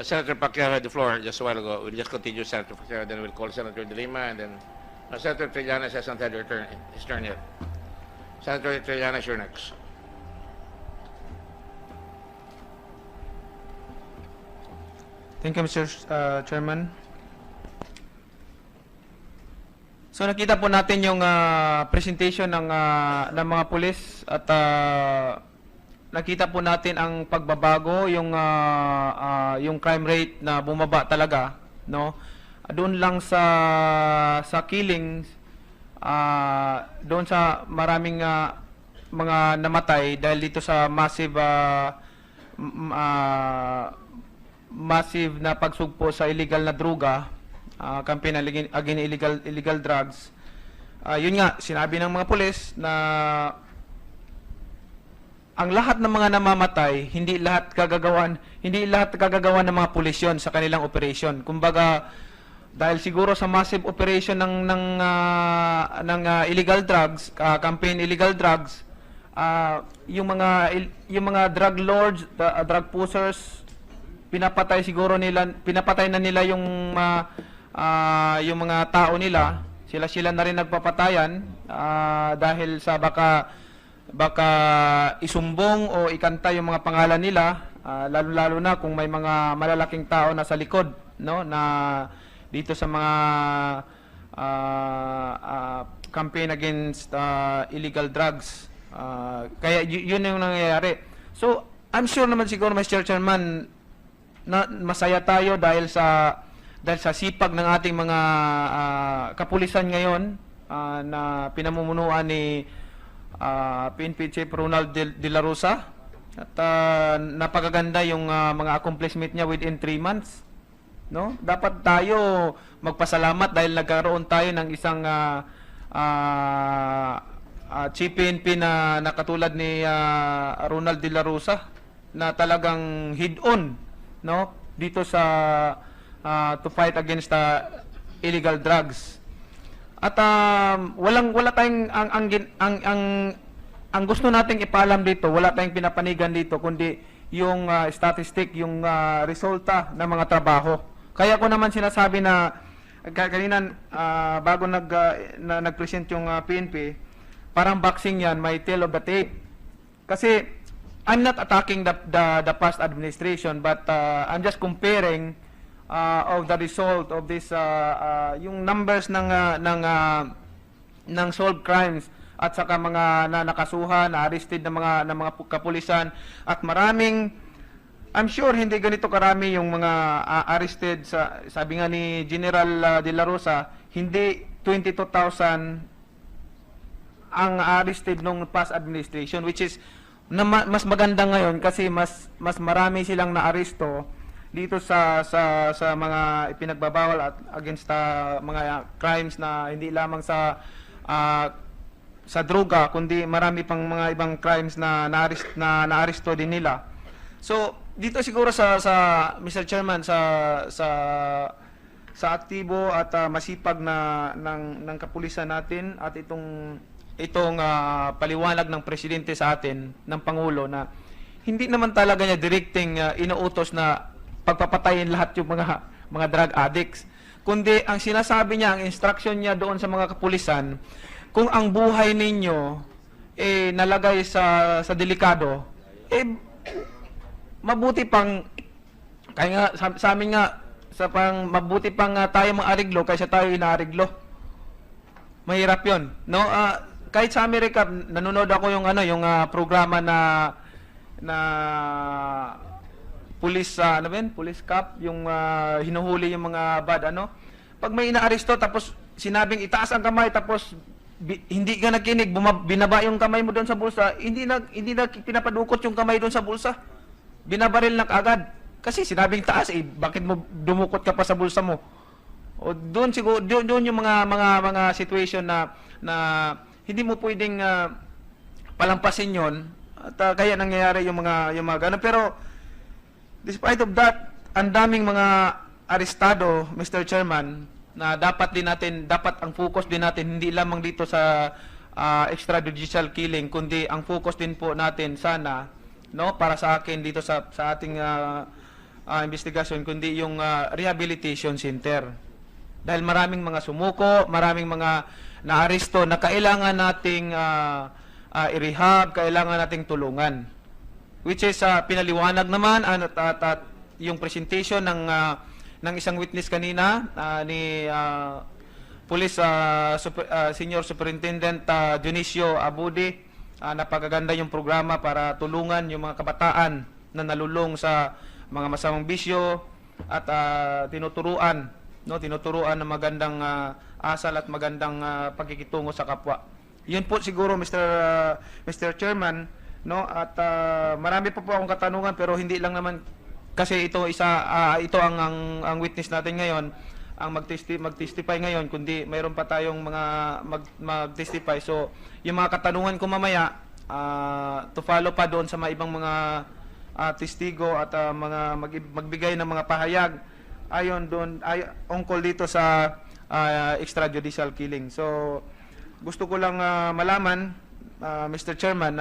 Senator Pacquiao had the floor just a while ago. We'll just continue, Senator Pacquiao, then we'll call Senator De Lima, and then Senator Trillanes hasn't had his turn yet. Senator Trillanes, you're next. Thank you, Mr. Chairman. So nakita po natin yung presentation ng mga pulis at nakita po natin ang pagbabago, yung crime rate na bumaba talaga, no? Doon lang sa killings, doon sa maraming mga namatay dahil dito sa massive na pagsugpo sa illegal na droga, campaign against illegal drugs. Yun nga, sinabi ng mga pulis na ang lahat ng mga namamatay, hindi lahat kagagawan ng mga pulis yun sa kanilang operation. Kumbaga, dahil siguro sa massive operation ng illegal drugs, campaign illegal drugs, yung mga drug lords, drug pushers, pinapatay na nila yung mga tao nila. Sila na rin nagpapatayan dahil sa baka isumbong o ikanta yung mga pangalan nila, lalo na kung may mga malalaking tao na sa likod, no, na dito sa mga campaign against illegal drugs. Kaya yun yung nangyayari. So I'm sure naman siguro, Mr. Chairman, na masaya tayo dahil sa sipag ng ating mga kapulisan ngayon na pinamumunuan ni PNP Chief Ronald De La Rosa, at napakaganda yung mga accomplishment niya within 3 months, no? Dapat tayo magpasalamat dahil nagkaroon tayo ng isang Chief PNP na katulad ni Ronald De La Rosa na talagang head-on, no, dito sa to fight against illegal drugs. At wala tayong ang gusto nating ipaalam dito, wala tayong pinapanigan dito kundi yung statistic, yung resulta ng mga trabaho. Kaya ko naman sinasabi na kanina bago nag-present yung PNP, parang boxing yan, may tail of the tape. Kasi I'm not attacking the past administration, but I'm just comparing of the result of this yung numbers ng solved crimes at saka mga nakasuhan, na-arrested ng mga kapulisan, at maraming, I'm sure hindi ganito karami yung mga arrested sabi nga ni General De La Rosa, hindi 22,000 ang arrested nung past administration, which is mas maganda ngayon kasi mas marami silang naaresto dito sa mga ipinagbabawal at against mga crimes na hindi lamang sa droga kundi marami pang mga ibang crimes na naaresto din nila. So dito siguro sa Mr. Chairman sa aktibo at masipag ng kapulisan natin at itong paliwanag ng presidente sa atin, ng Pangulo, na hindi naman talaga niya directing inuutos na pagpapatayin lahat yung mga drug addicts. Kundi ang sinasabi niya, ang instruction niya doon sa mga kapulisan, kung ang buhay ninyo nalagay sa delikado, mabuti pang, kaya nga sa amin nga, mabuti pang tayo mang-ariglo kaysa tayo inaariglo. Mahirap yun, no? Kahit sa Amerika, nanonood ako yung programa na police police cop, yung hinuhuli yung mga bad pag may inaaresto tapos sinabing itaas ang kamay tapos hindi ka nakinig, binaba yung kamay mo doon sa bulsa, hindi na pinapadukot yung kamay doon sa bulsa, binabaril na kaagad kasi sinabing taas, bakit mo dumukot ka pa sa bulsa mo? O doon siguro doon yung mga situation na hindi mo pwedeng palampasin yon, at kaya nangyayari yung mga ganun. Pero despite of that, ang daming mga arestado, Mr. Chairman, na dapat ang focus din natin hindi lamang dito sa extrajudicial killing, kundi ang focus din po natin sana, no, para sa akin dito sa ating investigasyon, kundi yung rehabilitation center. Dahil maraming mga sumuko, maraming mga naaresto na kailangan nating i-rehab, kailangan nating tulungan. Which is pinaliwanag naman at yung presentation ng isang witness kanina ni Police Senior Superintendent Dionisio Abudi. Napakaganda yung programa para tulungan yung mga kabataan na nalulong sa mga masamang bisyo at tinuturuan ng magandang asal at magandang pagkikitungo sa kapwa. Yun po siguro Mr. Chairman, no, at marami pa po akong katanungan pero hindi lang naman kasi ito ang witness natin ngayon ang mag-testify ngayon, kundi mayroon pa tayong mga mag-testify. So yung mga katanungan ko mamaya to follow pa doon sa mga ibang mga testigo at magbigay ng mga pahayag ungkol dito sa extrajudicial killing. So gusto ko lang malaman, Mr. Chairman,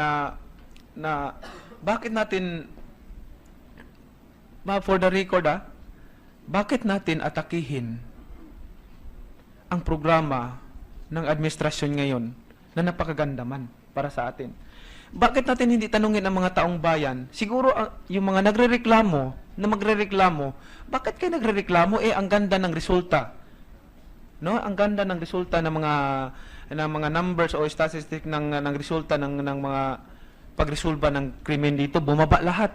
na bakit natin, for the record, bakit natin atakihin ang programa ng administrasyon ngayon na napakaganda man para sa atin? Bakit natin hindi tanungin ang mga taong bayan? Siguro yung mga magrereklamo, bakit kayo nagrereklamo? Ang ganda ng resulta. No? Ang ganda ng resulta ng mga numbers o statistic ng resulta ng mga pagresolba ng krimen dito, bumaba lahat.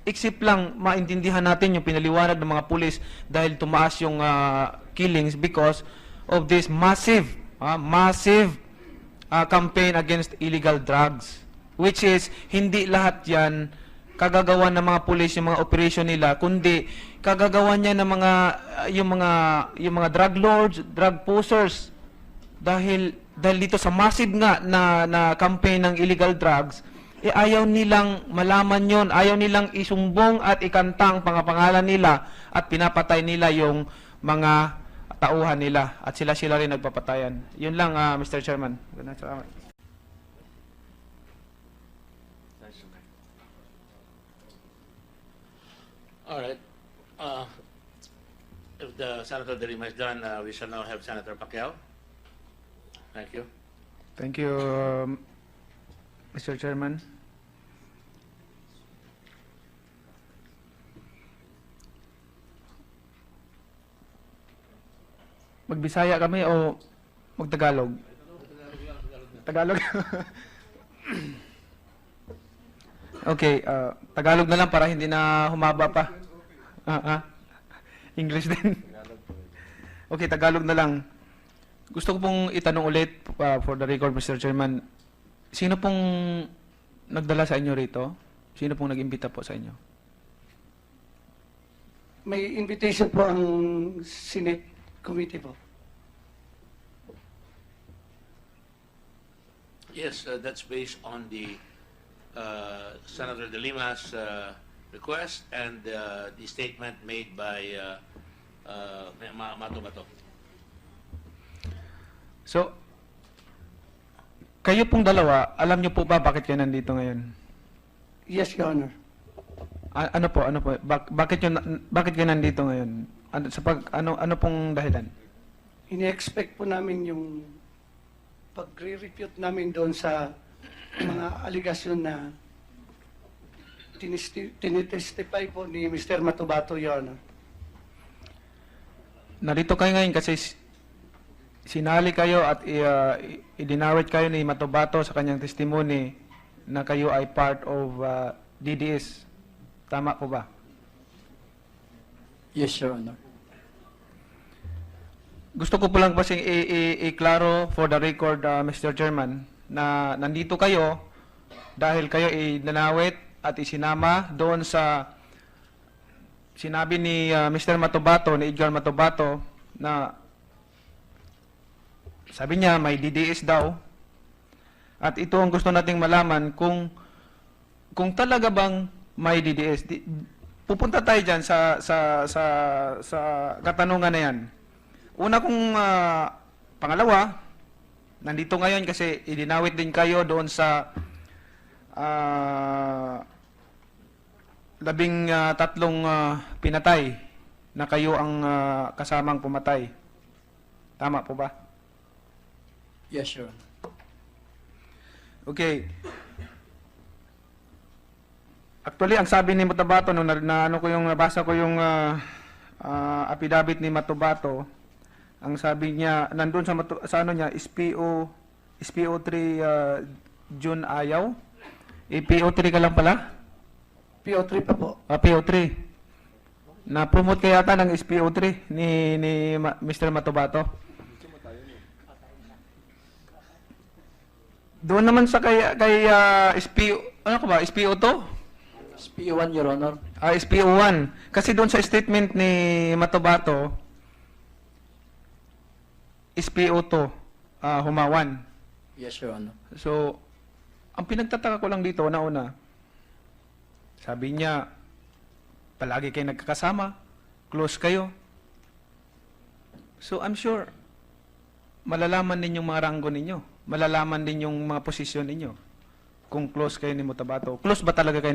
Except lang maintindihan natin yung pinaliwanag ng mga pulis dahil tumaas yung killings because of this massive campaign against illegal drugs, which is hindi lahat yan kagagawa ng mga pulis yung mga operation nila, kundi kagagawa niya ng yung mga drug lords, drug pushers, dahil dito sa massive nga na campaign ng illegal drugs, ayaw nilang malaman yon, ayaw nilang isumbong at ikantang pangapangalan nila at pinapatay nila yung mga tauhan nila at sila rin nagpapatayan. Yun lang, Mr. Chairman. Salamat. All right. If the Senator De Lima is done, we shall now have Senator Pacquiao. Thank you. Thank you, Mr. Chairman. Magbisaya kami o magtagalog? Tagalog. Okay, Tagalog na lang para hindi na humaba pa. English din. Okay, Tagalog na lang. Gusto ko pong itanong ulit for the record, Mr. Chairman. Sino pong nagdala sa inyo rito? Sino pong nag-imbita po sa inyo? May invitation po ang Senate Committee po. Yes, that's based on the Senator De Lima's request and the statement made by Mato Bato. So, kayo pong dalawa, alam niyo po ba bakit kayo nandito ngayon? Yes, Your Honor. Ano po? Bakit kayo nandito ngayon? Ano pong dahilan? Ini-expect po namin yung pagre-refute namin doon sa mga aligasyon na tinitestify po ni Mr. Matubato, Your Honor. Narito kayo ngayon kasi sinali kayo at idinawit kayo ni Matubato sa kanyang testimony na kayo ay part of DDS. Tama po ba? Yes, Your Honor. Gusto ko po lang kasi i-klaro for the record, Mr. Chairman, na nandito kayo dahil kayo nanawit at isinama doon sa sinabi ni Mr. Matubato, ni Edgar Matubato, na sabi niya may DDS daw. At ito ang gusto nating malaman kung talaga bang may DDS. Pupunta tayo diyan sa katanungan na 'yan. Una kong pangalawa, nandito ngayon kasi idinawit din kayo doon sa tatlong pinatay na kayo ang kasamang pumatay. Tama po ba? Yes, Your Honor. Okay. Actually, ang sabi ni Matabato, nung nabasa ko yung affidavit ni Matabato, ang sabi niya, nandun sa ano niya, SPO3 June Ayaw. PO3 ka lang pala? PO3 pa po. PO3. Na-promote kaya yata ng SPO3 ni Mr. Matabato. Doon naman sa kay SPO, ano ko ba, SPO2? SPO1, Your Honor. SPO1. Kasi doon sa statement ni Matabato, SPO2, humawan. Yes, Your Honor. So, ang pinagtataka ko lang dito, una, sabi niya, palagi kayo nagkakasama, close kayo. So, I'm sure, malalaman din yung mga ranggo ninyo. Malalaman din yung mga posisyon ninyo. Kung close kayo ni Matabato. Close ba talaga kayo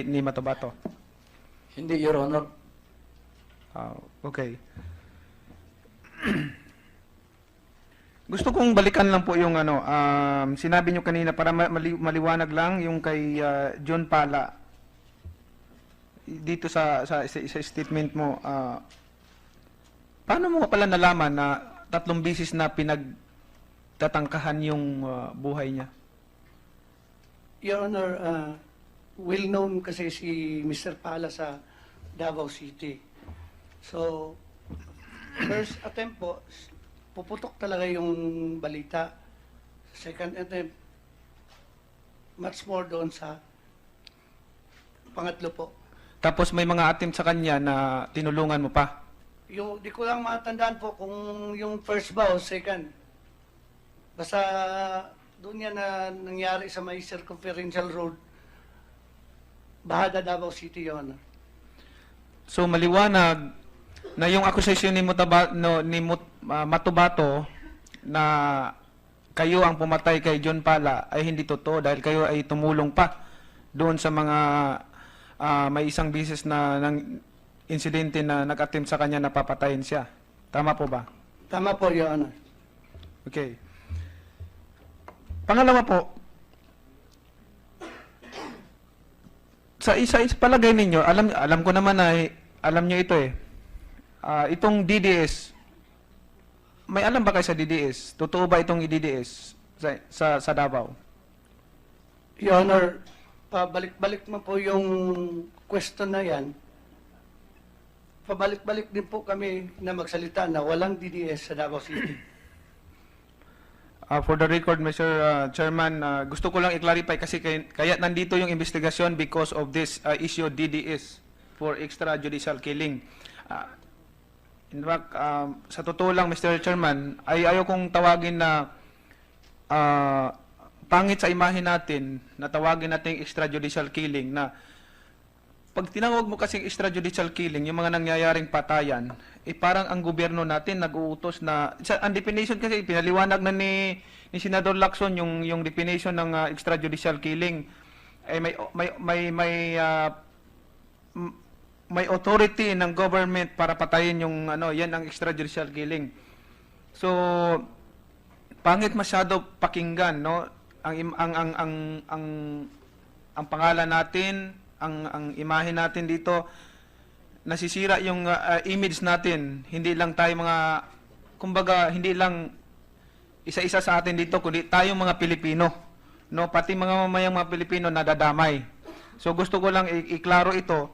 ni Matabato? Hindi, Your Honor. Okay. Gusto kong balikan lang po yung sinabi nyo kanina para maliwanag lang yung kay John Pala. Dito sa statement mo, paano mo pala nalaman na 3 bisis na pinagtatangkahan yung buhay niya? Your Honor, well known kasi si Mr. Pala sa Davao City. So, first attempt po, puputok talaga yung balita. Second attempt, much more doon sa pangatlo po. Tapos may mga attempt sa kanya na tinulungan mo pa? Yung, di ko lang matandaan po kung yung first ba o second. Basta doon yan na nangyari sa may circumferential road. Bahada, Davao City, Your Honor. So maliwanag na yung accusation ni Matabato na kayo ang pumatay kay John Pala ay hindi totoo dahil kayo ay tumulong pa doon sa mga may isang bisis na ng insidente na nag-attempt sa kanya na papatayin siya. Tama po ba? Tama po, Your Honor. Okay. Pangalawa po, sa palagay ninyo, alam ko naman na alam nyo ito eh. Itong DDS, may alam ba kayo sa DDS? Totoo ba itong DDS sa Davao? Your Honor, pabalik-balik mo po yung question na yan. Pabalik-balik din po kami na magsalita na walang DDS sa Davao City. For the record, Mr. Chairman, gusto ko lang i-clarify kasi kaya nandito yung investigasyon because of this issue DDS for extrajudicial killing. In fact, sa totoo lang, Mr. Chairman, ay ayaw kong tawagin na pangit sa imahe natin, na tawagin natin extrajudicial killing, na pag tinawag mo kasing extrajudicial killing, yung mga nangyayaring patayan, parang ang gobyerno natin nag-uutos na, ang definition kasi, pinaliwanag na ni Senador Lacson yung definition ng extrajudicial killing, ay may authority ng government para patayin yung yan ang extrajudicial killing. So pangit masyado pakinggan, no? Ang pangalan natin, ang imahe natin dito, nasisira yung image natin. Hindi lang tayo kumbaga hindi lang isa-isa sa atin dito, kundi tayong mga Pilipino, no? Pati mga mamayang mga Pilipino nadadamay. So gusto ko lang iklaro ito,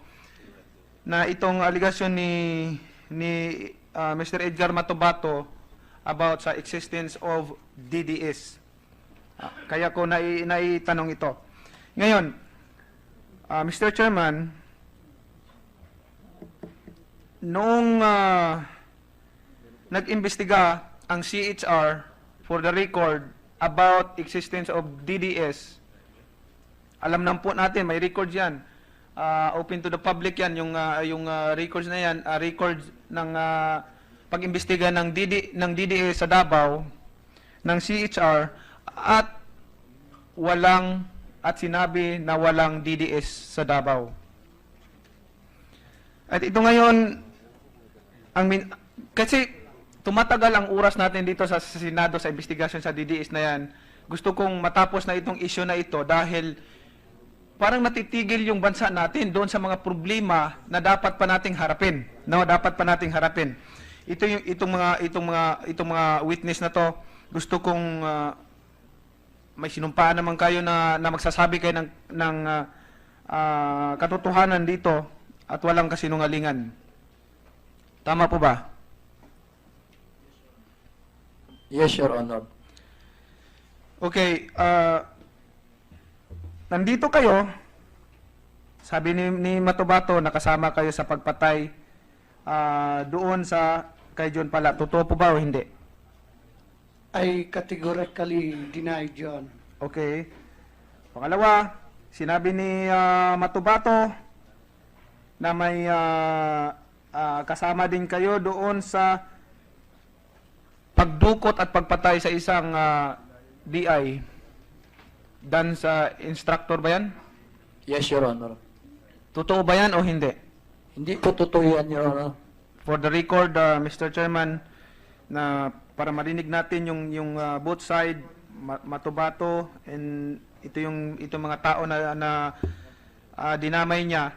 na itong aligasyon ni Mr. Edgar Matabato about sa existence of DDS. Kaya ko naitanong ito. Ngayon, Mr. Chairman, noong nag-imbestiga ang CHR for the record about existence of DDS, alam naman po natin, may records yan. Open to the public yan, yung records na yan, records ng pag-imbestiga ng DDS sa Davao, ng CHR, at sinabi na walang DDS sa Davao. At ito ngayon, kasi tumatagal ang oras natin dito sa Senado sa investigasyon sa DDS na yan. Gusto kong matapos na itong issue na ito dahil parang natitigil yung bansa natin doon sa mga problema na dapat pa nating harapin. No, dapat pa nating harapin. Itong mga witness na to, gusto kong may sinumpaan naman kayo na magsasabi kayo ng katotohanan dito at walang kasinungalingan. Tama po ba? Yes, Your Honor. Okay, nandito kayo, sabi ni Matubato, nakasama kayo sa pagpatay doon sa kay John Pala. Totoo po ba o hindi? I categorically deny, John. Okay. Pangalawa, sinabi ni Matubato na may kasama din kayo doon sa pagdukot at pagpatay sa isang DI. Dan sa instructor ba yan? Yes, Your Honor. Totoo ba yan o hindi? Hindi po totoo yan, Your Honor. For the record, Mr. Chairman, na para marinig natin yung both side, Matubato, and itong mga tao na dinamay niya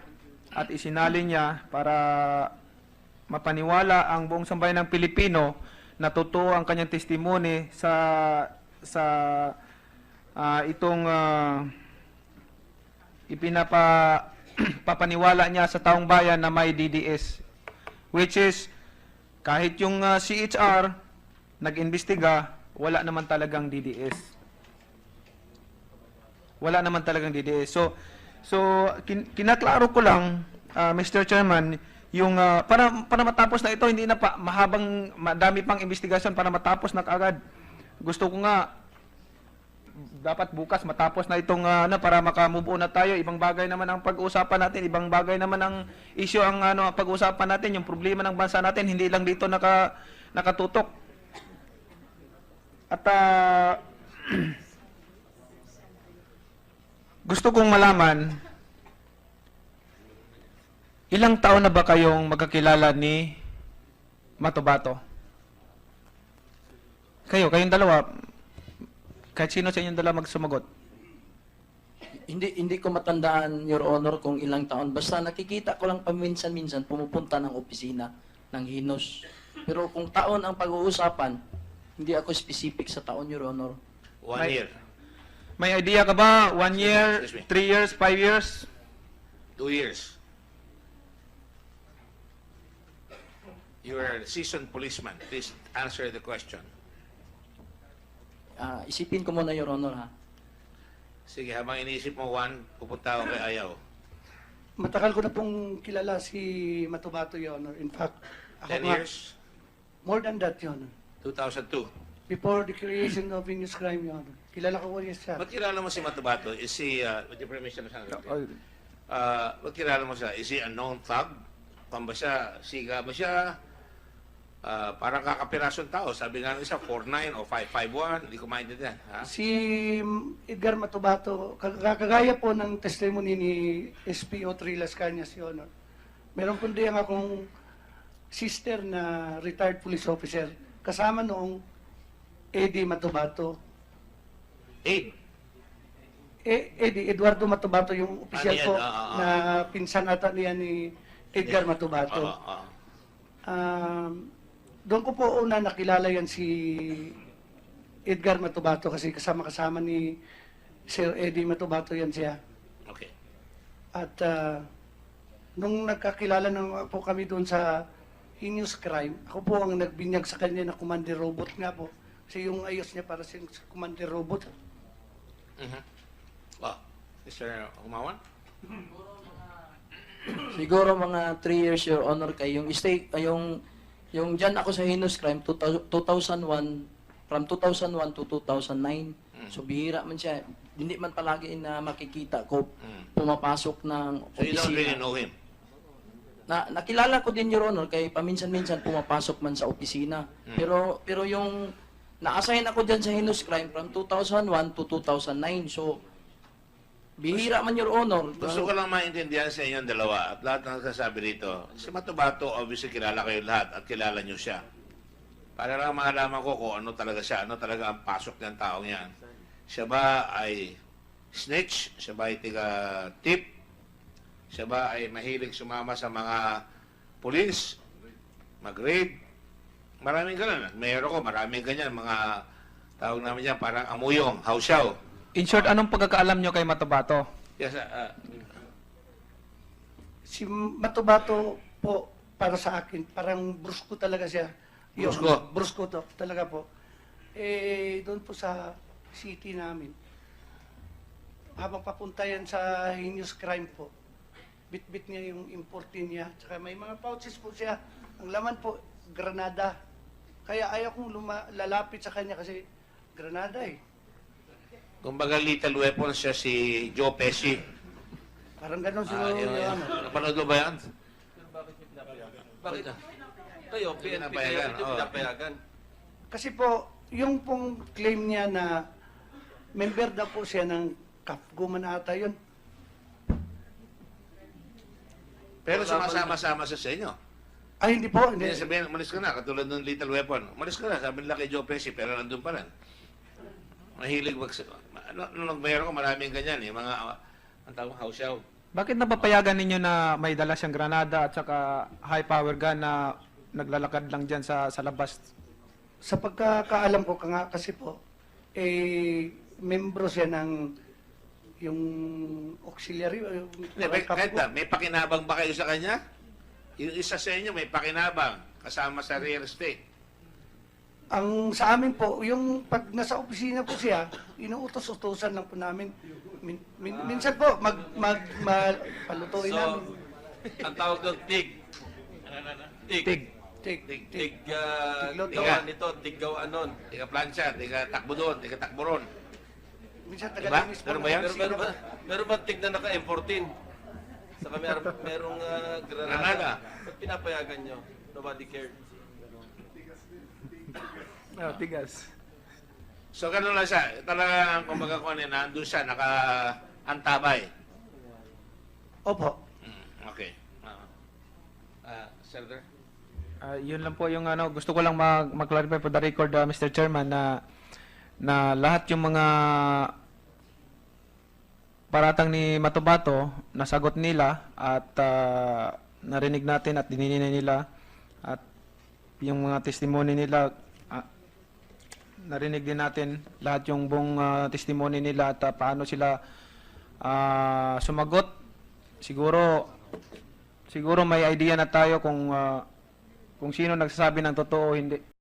at isinali niya para mapaniwala ang buong sambayan ng Pilipino na totoo ang kanyang testimony sa itong papaniwala niya sa taong bayan na may DDS, which is kahit yung CHR nag-imbestiga, wala naman talagang DDS. Wala naman talagang DDS. So kinaklaro ko lang, Mr. Chairman, yung para matapos na ito, hindi na pa madami pang investigasyon para matapos na kaagad. Gusto ko nga dapat bukas matapos na itong para maka-move on na tayo. Ibang bagay naman ang pag-uusapan natin, ibang bagay naman ang issue ang pag-uusapan natin, yung problema ng bansa natin, hindi lang dito nakatutok. At gusto kong malaman, ilang taon na ba kayong magkakilala ni Matubato? Kayong dalawa, kahit sino sa inyong dalawa magsumagot. Hindi ko matandaan, Your Honor, kung ilang taon. Basta nakikita ko lang paminsan-minsan pumupunta ng opisina ng Hinos. Pero kung taon ang pag-uusapan, hindi ako specific sa taon, Your Honor. 1 year, May idea ka ba? 1 year, Excuse me. 3 years, 5 years? 2 years. You are a seasoned policeman. Please answer the question. Isipin ko muna, Your Honor, ha? Sige, habang iniisip mo, Juan, pupunta ako kay Ayaw. Matagal ko na pong kilala si Matubato, Your Honor. In fact, 10 years, more than that, Your Honor. 2002. Before the creation of Venus Crime, Your Honor. Kilala ko po siya. Ba't kilala mo si Matubato? Is he, with the permission of Senator, ba't kilala mo siya? Is he a known thug? Kung ba siya, siga ba siya? Parang kakapirasong tao. Sabi nga ng isa, 4'9" o 5'1". Hindi ko maintindihan. Ha? Si Edgar Matubato, kagaya po ng testimony ni SPO Trilas Cañas, Your Honor. Meron po din akong sister na retired police officer. Kasama noong Eddie Matubato. Eddie, Eduardo Matubato, yung opisyal yan? po Ah. na pinsan ata niya ni Edgar Matubato. Oo. Doon ko po una nakilala yan si Edgar Matubato kasi kasama-kasama ni Sir Eddie Matubato yan siya. Okay. At nung nagkakilala na po kami doon sa heinous crime, ako po ang nagbinyag sa kanya na commander robot nga po. Kasi yung ayos niya para sa commander robot. Well, Mr. Umawan? Siguro mga 3 years, Your Honor, kay yung dyan ako sa heinous crime, 2001, from 2001 to 2009. So bihira man siya. Hindi man palagi na makikita ko pumapasok ng So you don't really opisina. know him? Nakilala ko din, Your Honor, kay paminsan-minsan pumapasok man sa opisina. Pero yung na-assign ako dyan sa heinous crime from 2001 to 2009. So Bihira man, Your Honor. Gusto ko lang maintindihan sa inyong dalawa at lahat ng nagsasabi rito. Si Matubato, obviously kilala kayo lahat at kilala nyo siya. Para lang maalaman ko kung ano talaga siya, ano talaga ang pasok ng taong yan. Siya ba ay snitch? Siya ba ay tiga-tip? Siya ba ay mahilig sumama sa mga pulis? Mag-raid? Maraming ganun. Mayroon ko, maraming ganyan. Mga tawag namin dyan, parang amuyong, hausyaw. In short, anong pagkakaalam nyo kay Matubato? Yes, Si Matubato po, para sa akin, parang brusko talaga siya. Brusko? Brusko to, talaga po. Doon po sa city namin, habang papunta yan sa heinous crime po, bit-bit niya yung importin niya, tsaka may mga pouches po siya. Ang laman po, granada. Kaya ayaw kong lalapit sa kanya kasi granada eh. kumbaga lethal weapon siya si Joe Pesci. Parang ganon siguro Yun. yung ano. Napanood mo ba yan? Bakit? Kayo, PNP, Pinapayagan, kaya hindi oo. pinapayagan. Kasi po, yung pong claim niya na member daw po siya ng Kapgo man ata yun. Pero sumasama-sama siya sa inyo. Ay, hindi po. Hindi Hindi. niya sabihin, umalis ka na, katulad ng lethal weapon. Umalis ka na, sabi nila kay Joe Pesci, pero nandun pa rin. Mahilig nung mayroon ko maraming ganyan eh, mga ang tawag hausyaw. Bakit napapayagan ninyo na may dala siyang granada at saka high power gun na naglalakad lang dyan sa labas? Sa pagkakaalam ko nga kasi po, membro siya ng yung auxiliary. Yung Hindi, kahit na, may pakinabang ba kayo sa kanya? Yung isa sa inyo may pakinabang kasama sa real estate. Ang sa amin po, yung pag nasa opisina po siya, inuutos-utusan lang po namin. Minsan po, palutuin So, namin. ang tawag doon, TIG. TIG. Tig. Tik, TIG, tik. TIG, Tiga. nito, TIG gawa nun. Tiga plancha, tiga takbo doon, tiga takbo ron. Minsan Diba? taga-linis po. Meron ba yan? Meron ba TIG na naka-M14? Saka merong Granada. granada. Ba't pinapayagan nyo? Nobody cared. Tigas. So ganun lang siya. Talagang kumbaga ko nandun siya, naka-antabay. Opo. Okay. Senator? Yun lang po yung ano, gusto ko lang mag-clarify for the record, Mr. Chairman, na lahat yung mga paratang ni Matubato, nasagot nila at narinig natin at dininay nila at yung mga testimony nila, narinig din natin lahat yung buong testimony nila at paano sila sumagot. Siguro may idea na tayo kung sino nagsasabi ng totoo o hindi.